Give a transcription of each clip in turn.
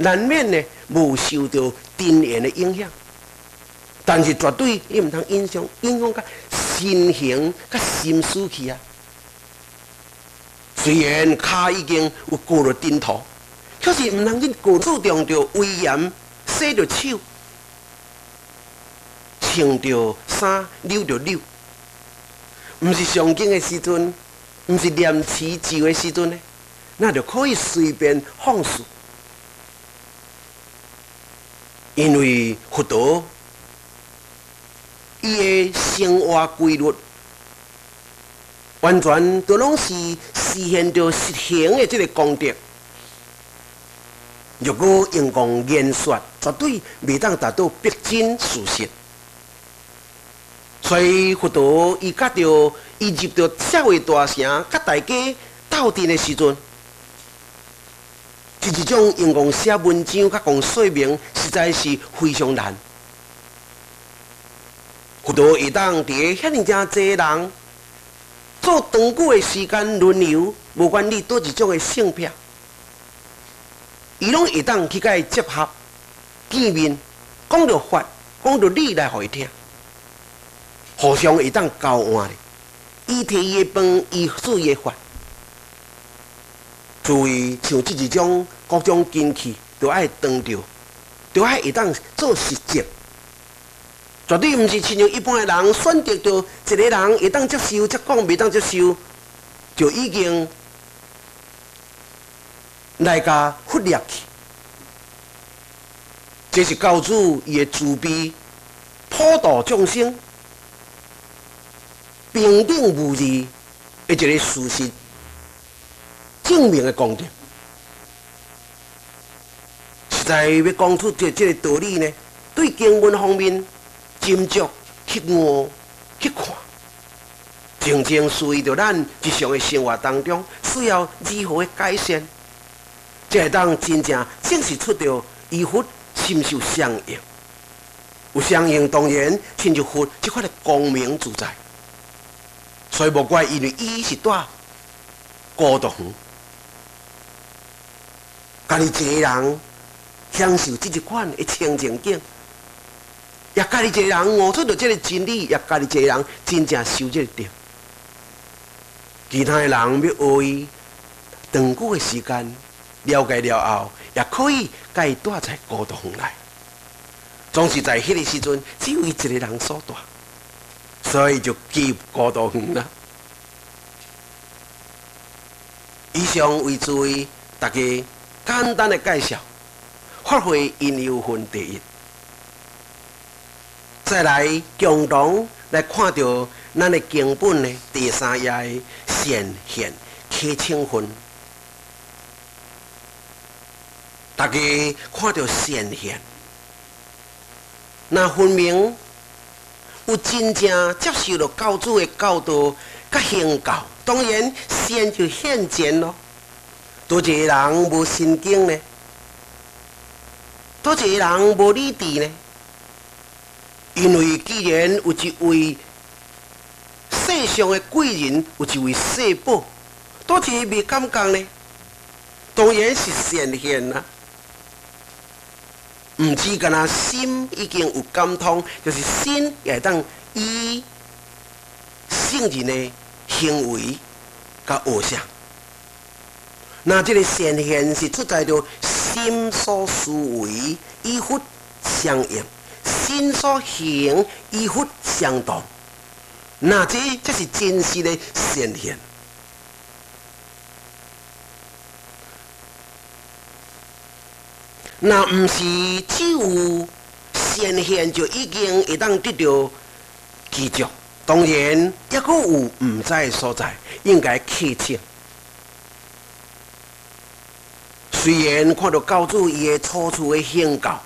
难免呢无受到天然的影响，但是绝对你唔通影响到身形、甲心思去啊。虽然脚已经有过了顶头，可是唔通去过注重着威严，洗着手，穿着衫，溜着溜，唔是上经的时阵，唔是念持咒的时阵呢，那就可以随便放肆。因为佛陀伊的生活规律，完全都拢是实现着实行的这个功德。如果用讲言说，绝对未当达到逼真事实。所以佛陀伊甲着伊入着社会大城，甲大家斗阵的时阵，是一种用讲写文章甲讲说明，实在是非常难。佛陀会当伫遐尼正济人做长久的时间轮流，无管你倒一种的性癖，伊拢会当去甲伊结合见面，讲着法，讲着理来互伊听，互相会当交换咧。伊摕伊的饭，伊煮伊的法，注意像这一种各种根器，都爱当着，都爱会当做实践。绝对毋是亲像一般的人选择到一个人会当接受，则讲袂当接受，就已经来甲忽略去。这是教主伊的慈悲，普度众生，平等无二的一个事实，证明的功德。实在要讲出这个道理呢，对经文方面。斟酌去悟去看，真正属于着咱日常的生活当中需要如何的改善，才会当真正证实出着与佛心受相应。有相应，当然亲像佛这款的光明自在，所以无怪因为伊是住孤独园，家己一个人享受这一款的清净境。也家己一个人悟出到这个真理，也家己一个人真正受这个着。其他的人要学伊长久的时间了解了后，也可以甲伊住在孤独园内。总是在迄个时阵，只有伊一个人所住，所以就进孤独园啦。以上为诸位大家简单的介绍，发挥因有分第一。再来共同来看到咱的经本的第3页的显现起称分，大家看到显现，那分明有真正接受了教主的教导甲行教，当然显就现前咯。多一个人无神经呢？多一个人无理智呢？因为既然有一位世上的贵人，有一位世宝，多一个未感觉呢？当然是显现啦。唔止干那心已经有感通，就是心也当依圣人的行为甲学相。那这个显现是出在着心所思维与佛相应。心所行与佛相同，那这是真实的显现。那唔是只有显现就已经会当得到记住，当然也阁有唔知的所在，应该克切。虽然看到教主伊的初次的行教。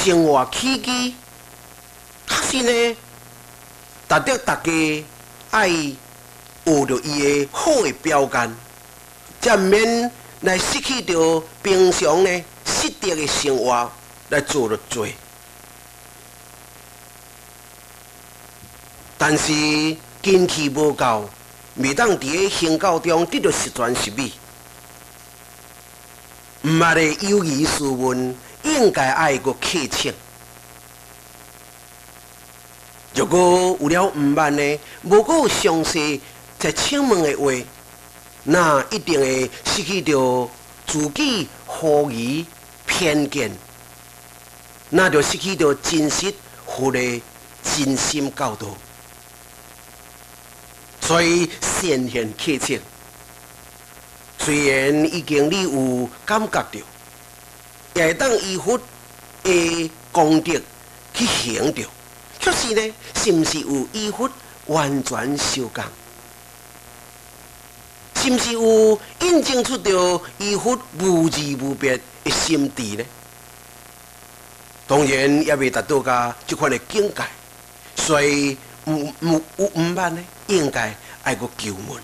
生活起居，确实呢，值得大家爱学着伊的好的标杆，才免来失去着平常呢适当的生活来做着做。但是根气无够，未当伫个行教中得到十全十美。毋捌的友谊师问，应该爱个客请。如果有了毋捌的，无个详细在请问的话，那一定会失去着自己好奇偏见，那就失去着真实佛的真心教导。所以先贤客请，虽然已经你有感觉到，也会当依佛的功德去行着，可是呢，是毋是有依佛完全相共？是毋是有印证出着依佛无二无别的心智呢？当然也未达到甲这款的境界，所以有毋捌呢，应该爱个求问。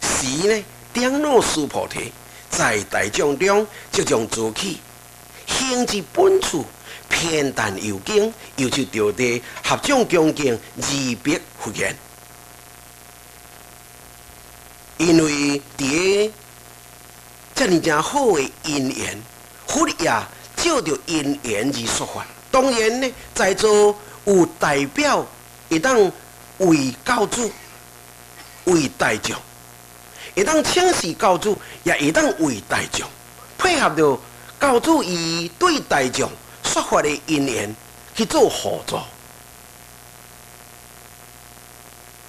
时呢，顶脑师菩提在大众中即将做起，行之本处，偏淡有经，又就着地合众恭敬，二别复现。因为伫遮尔正好的因缘，佛也照着因缘而说法。当然呢，在座有代表会当为教主、为大众，会当请示教主，也会当为大众，配合着教主以对大众说法的因缘去做辅助。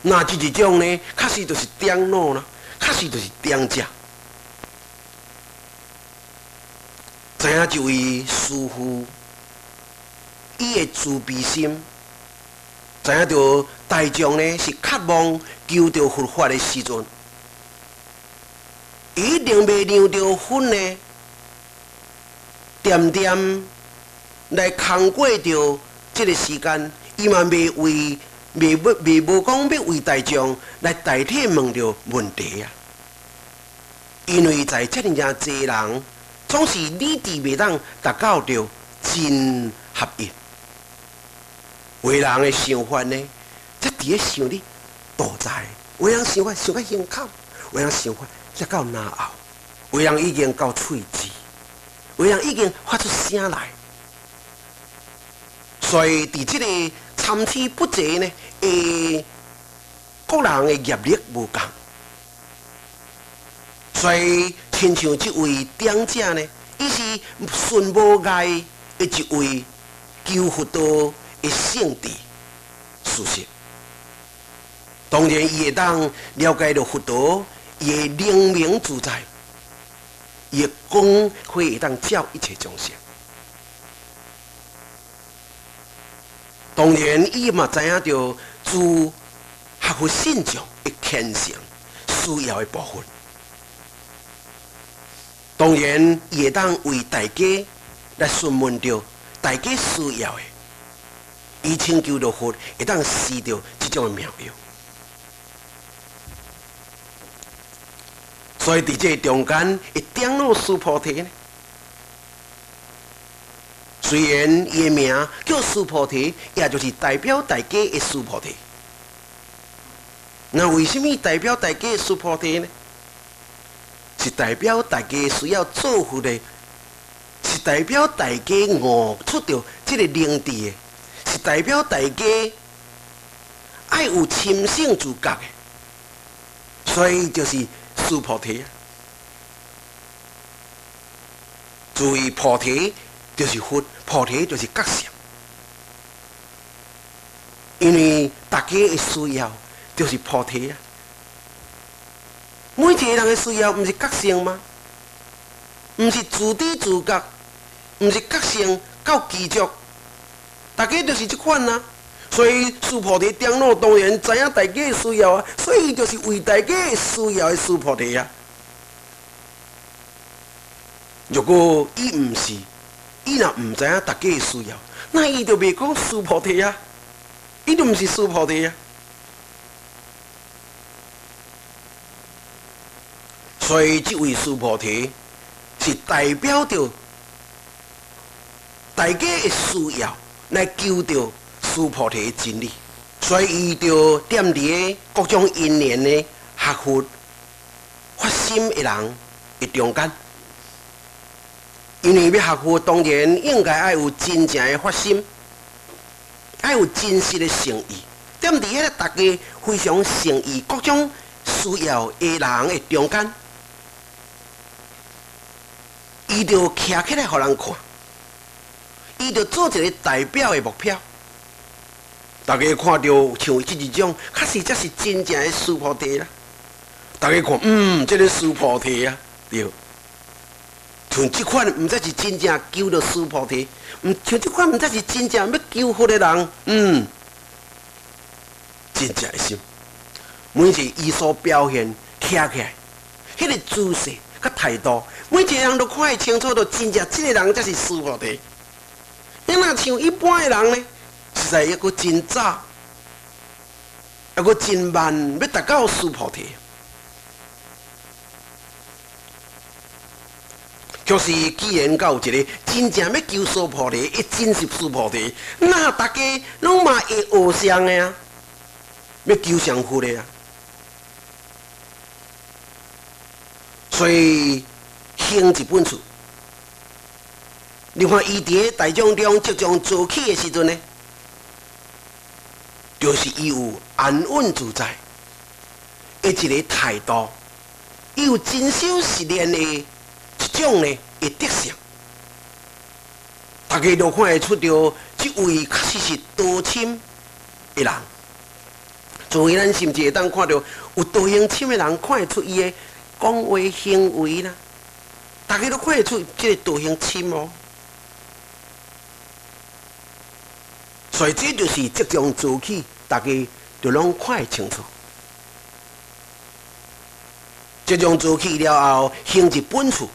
那这一种呢，确实就是顶脑啦。确实就是顶者，知影这位师父，伊的慈悲心，知影着大众呢是渴望求着佛法的时阵，一定袂让着佛呢，点点来空过着这个时间，伊嘛袂无讲要为大众来代替问着问题啊！因为在遮尔正济人，总是理智袂当达到着真合一。有人的想法呢，则伫咧想你大财；有人想法想到胸口；有人想法则到脑后；有人已经到喙齿；有人已经发出声来。所以伫即个参差不齐呢，各人的业力无共，所以亲像这位长者呢，伊是顺无碍的一位求佛道的圣地事实。当然，伊会当了解到佛道，伊会灵明自在，伊的光会当照一切众生。当然，伊嘛知影到自学佛信众的虔诚需要的部分。当然，伊会当为大家来询问到大家需要的，伊请求到佛会当施到这种的妙用。所以，伫这中间，一顶脑师菩提呢，虽然伊的名叫师菩提，也就是代表大家的师菩提。那为什么代表大家的师菩提呢？是代表大家需要做佛的，是代表大家悟出到这个灵智的，是代表大家爱有亲性自觉的，所以就是师菩提啊。注意，菩提就是佛，菩提就是觉性，因为大家的需要就是菩提啊。每一个人的需要，毋是觉性吗？毋是自知自觉，毋是觉性到执着，大家就是这款啊。所以师菩提顶脑当然知影大家的需要啊，所以就是为大家的需要的师菩提啊。如果伊毋是，伊若毋知影大家的需要，那伊就袂讲师菩提啊，伊就毋是师菩提啊。所以，这位师菩提是代表着大家的需要来求着师菩提的真理，所以伊就踮伫各种因缘的学佛发心的人的中间。因为要学佛，当然应该要有真正的发心，要有真实的诚意。踮伫迄个大家非常诚意、各种需要的人的中间，伊就徛起来，互人看。伊就做一个代表的目标。大家看到像这一种，确实才是真正的师菩提啦。大家看，这个师菩提啊，对。像这款，毋才是真正求到师菩提，像这款，毋才是真正要求佛的人，真正的心。每一个伊所表现徛起来，迄个姿势甲态度，每一个人都看会清楚，到真正这个人才是师菩提。你若像一般的人呢，实在抑阁真早，抑阁真慢，要达到师菩提。就是既然到有一个真正要求师菩提，一真实师菩提，那大家拢嘛会学上的啊，要求上佛的啊。所以行一本书，你看伊伫大众中即将做起的时阵呢，就是伊有安稳自在的一个态度，伊有真修实练的一种呢的特性，大家都看会出到这位确实是道深的人。所以咱甚至会当看到有道行深的人，看会出伊的讲话行为啦，大家都看会出这个道行深哦。所以这就是即将做起，大家就拢看会清楚。即将做起了后，行一本处，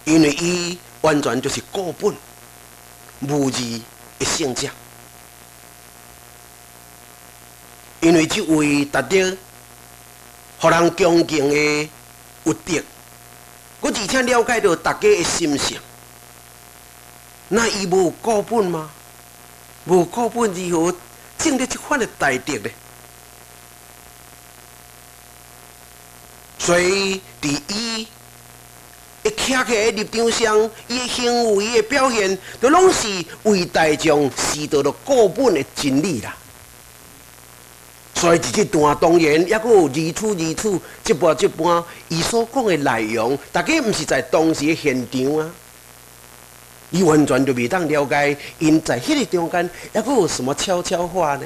因为伊完全就是固本无字的圣者。因为这位达到互人恭敬的有德，而且了解到大家的心性，那伊无固本吗？无固本如何证得这款的大德呢？所以伫伊一徛起来立场上，伊的行为的表现，都拢是为大众示到了固本的真理啦。所以这段当然也阁有如此，一般，伊所讲的内容，大家毋是在当时的现场啊，伊完全就未当了解，因在迄个中间也阁有什么悄悄话呢？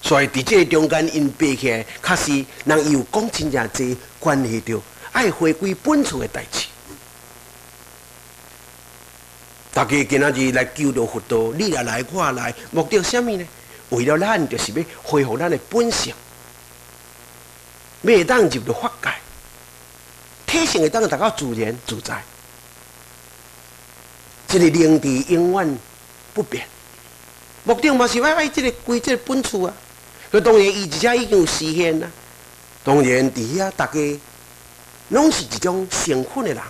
所以伫这个中间，因爬起来，确实人伊有讲真正侪关系到爱回归本处的代志。大家今仔日来求道佛道，你也来，我也来，目的什么呢？为了咱就是要恢复咱的本性，要当入到法界，体性会当达到自然自在，这个灵智永远不变。目的嘛是要爱这个归这个本处啊。可当然，伊而且已经有实现啦。当然，伫遐大家拢是一种诚恳的人。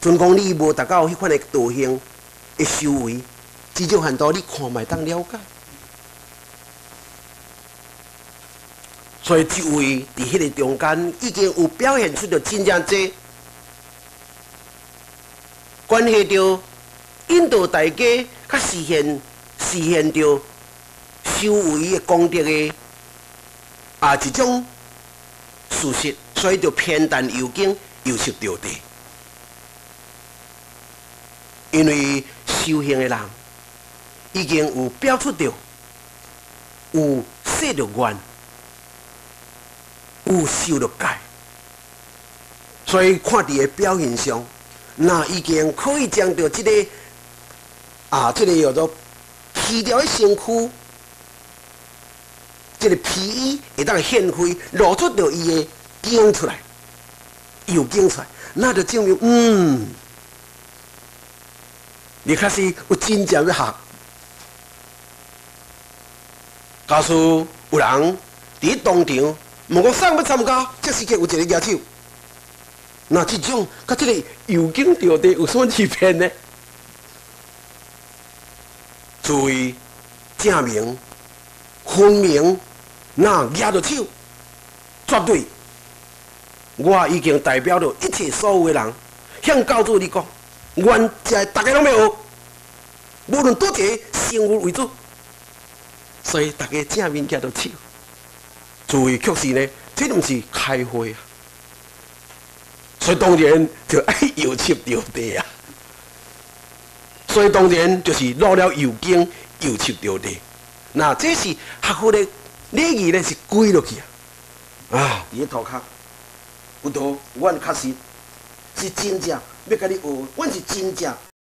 尽讲你无达到迄款的道行的修为，至少限度你看卖当了解。所以，这位伫迄个中间已经有表现出着真正济，关系到引导大家，甲实现着修为的功德的一种事实，所以就偏袒又经又识着地。因为修行的人已经有表出着，有设着愿，有受着戒，所以看伫个表现上，那已经可以将着这个这个叫做去掉的身躯。这个皮衣会当显开，露出着伊的经出来，有经出来，那就证明，你确实有真正要学。假使有人伫当场问讲啥要参加，这时刻有一个举手，那这种甲这个有经着地有什么区别呢？注意正明、分明。那举着手，绝对我已经代表着一切所有的人，向教主你讲，原在大家拢要学，无论多一个生物为主，所以大家正面举着手。注意，确实呢，这毋是开会啊，所以当然就爱摇切着地啊。所以当然就是落了油精，油切着地。那这是学府的礼仪呢，是跪落去啊！啊，伫个涂骹，有道，阮确实是真正要甲你学，阮是真正